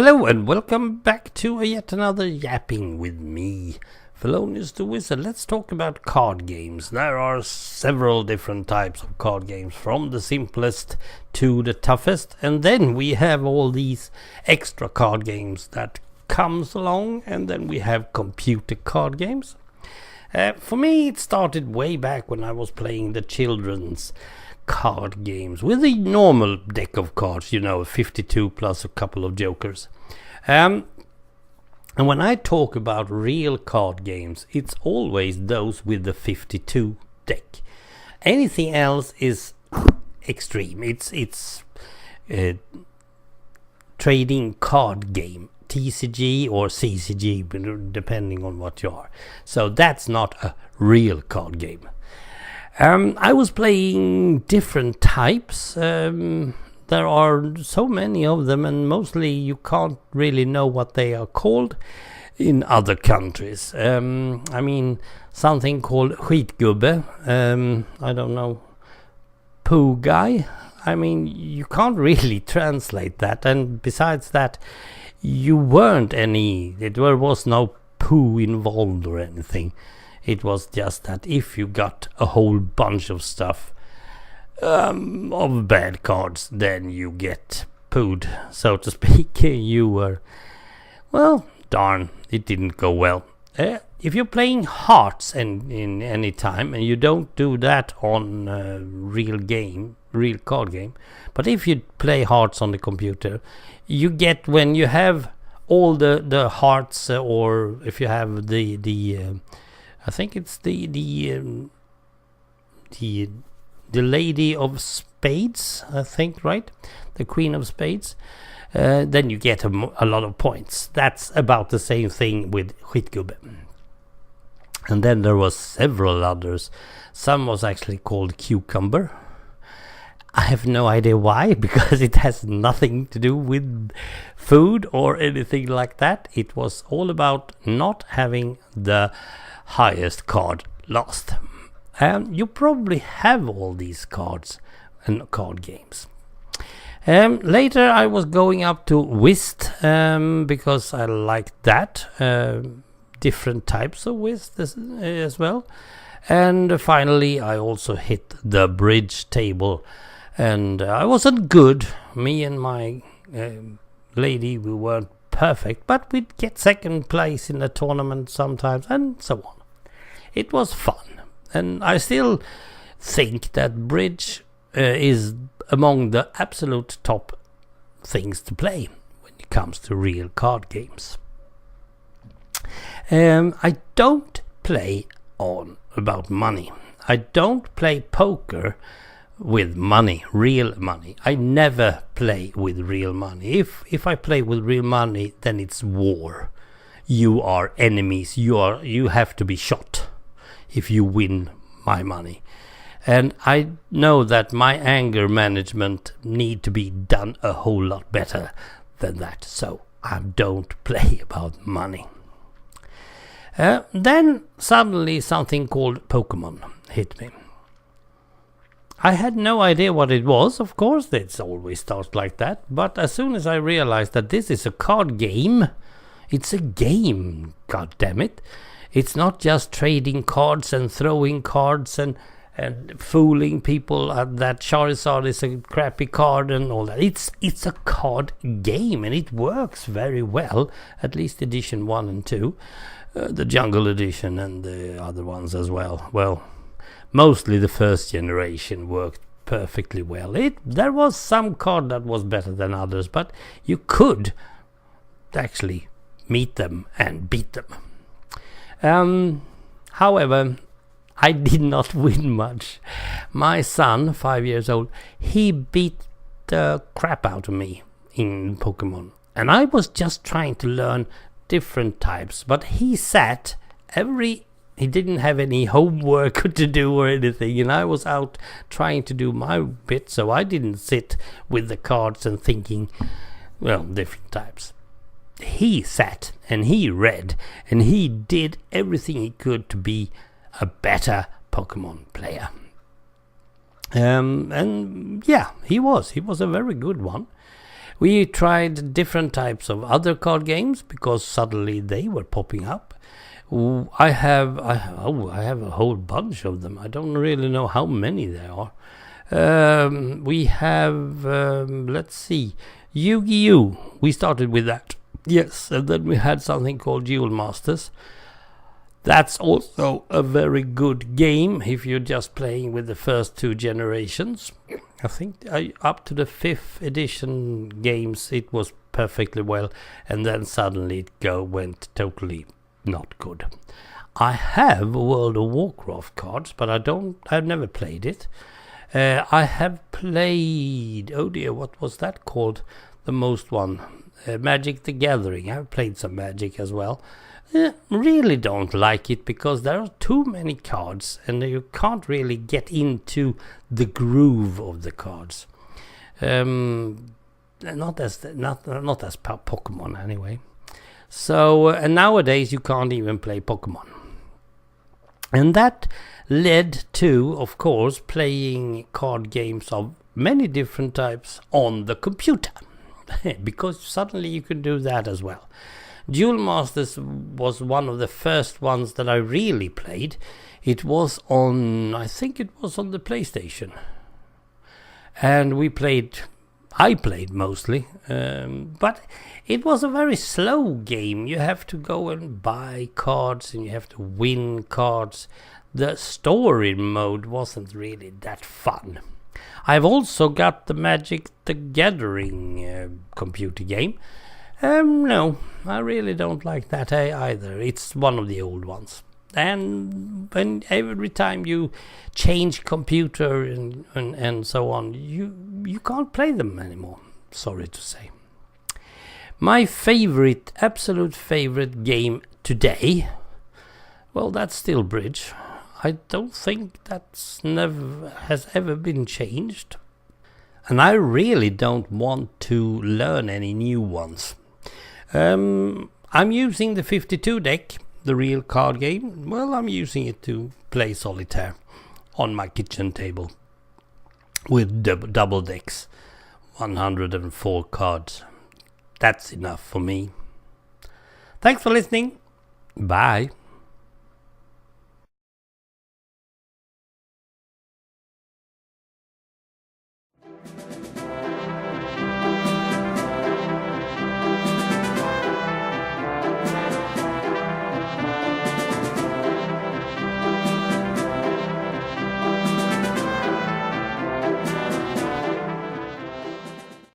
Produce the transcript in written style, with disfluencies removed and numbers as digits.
Hello and welcome back to yet another Yapping with me, Fellonius the Wizard. Let's talk about card games. There are several different types of card games, from the simplest to the toughest, and then we have all these extra card games that comes along, and then we have computer card games. For me, it started way back when I was playing the children's card games with the normal deck of cards, 52 plus a couple of jokers. And when I talk about real card games, it's always those with the 52 deck. Anything else is extreme. It's trading card game, TCG or CCG, depending on what you are. So that's not a real card game. I was playing different types. There are so many of them, and mostly you can't really know what they are called in other countries. Something called skitgubbe. I don't know. Poo guy. You can't really translate that. And besides that, there was no poo involved or anything. It was just that if you got a whole bunch of stuff of bad cards, then you get pooed, so to speak. You were, well, darn, it didn't go well. If you're playing hearts in any time, and you don't do that on a real card game, but if you play hearts on the computer, you get, when you have all the hearts, or if you have the I think it's the Lady of Spades, I think, right? The Queen of Spades. Then you get a lot of points. That's about the same thing with skitgubbe. And then there was several others. Some was actually called cucumber. I have no idea why, because it has nothing to do with food or anything like that. It was all about not having the highest card lost. You probably have all these cards and card games. Later I was going up to whist, because I liked that. Different types of whist as well. And finally I also hit the bridge table, and I wasn't good. Me and my lady, we weren't perfect, but we'd get second place in the tournament sometimes, and so on. It was fun, and I still think that bridge is among the absolute top things to play when it comes to real card games. I don't play about money. I don't play poker with money, real money. I never play with real money. If I play with real money, then it's war. You are enemies. You have to be shot if you win my money. And I know that my anger management need to be done a whole lot better than that. So I don't play about money. Then suddenly something called Pokemon hit me. I had no idea what it was, of course. It always starts like that. But as soon as I realized that this is a card game, it's a game, god damn it. It's not just trading cards and throwing cards and fooling people that Charizard is a crappy card and all that. It's a card game, and it works very well. At least edition 1 and 2. The Jungle edition and the other ones as well. Well, mostly the first generation worked perfectly well. There was some card that was better than others, but you could actually meet them and beat them. However, I did not win much. My son, 5 years old, he beat the crap out of me in Pokemon. And I was just trying to learn different types, but he didn't have any homework to do or anything, and I was out trying to do my bit, so I didn't sit with the cards and thinking, well, different types. He sat and he read and he did everything he could to be a better Pokemon player. And yeah, he was a very good one. We tried different types of other card games because suddenly they were popping up. I have a whole bunch of them. I don't really know how many there are. We have, let's see, Yu-Gi-Oh! We started with that. Yes, and then we had something called Duel Masters. That's also a very good game if you're just playing with the first 2 generations. I think up to the 5th edition games it was perfectly well, and then suddenly it went totally not good. I have World of Warcraft cards, but I've never played it. I have played, oh dear, what was that called? The most one, Magic the Gathering. I've played some Magic as well. Really don't like it because there are too many cards and you can't really get into the groove of the cards. Not as Pokemon anyway. So and nowadays you can't even play Pokemon. And that led to, of course, playing card games of many different types on the computer. Because suddenly you can do that as well. Duel Masters was one of the first ones that I really played. It was on, I think it was on the PlayStation. And I played mostly, but it was a very slow game. You have to go and buy cards and you have to win cards. The story mode wasn't really that fun. I've also got the Magic the Gathering computer game. No, I really don't like that either. It's one of the old ones. And every time you change computer and so on, you can't play them anymore. Sorry to say. My absolute favorite game today, well, that's still Bridge. I don't think has ever been changed. And I really don't want to learn any new ones. I'm using the 52 deck, the real card game. Well, I'm using it to play solitaire on my kitchen table with double decks, 104 cards. That's enough for me. Thanks for listening. Bye.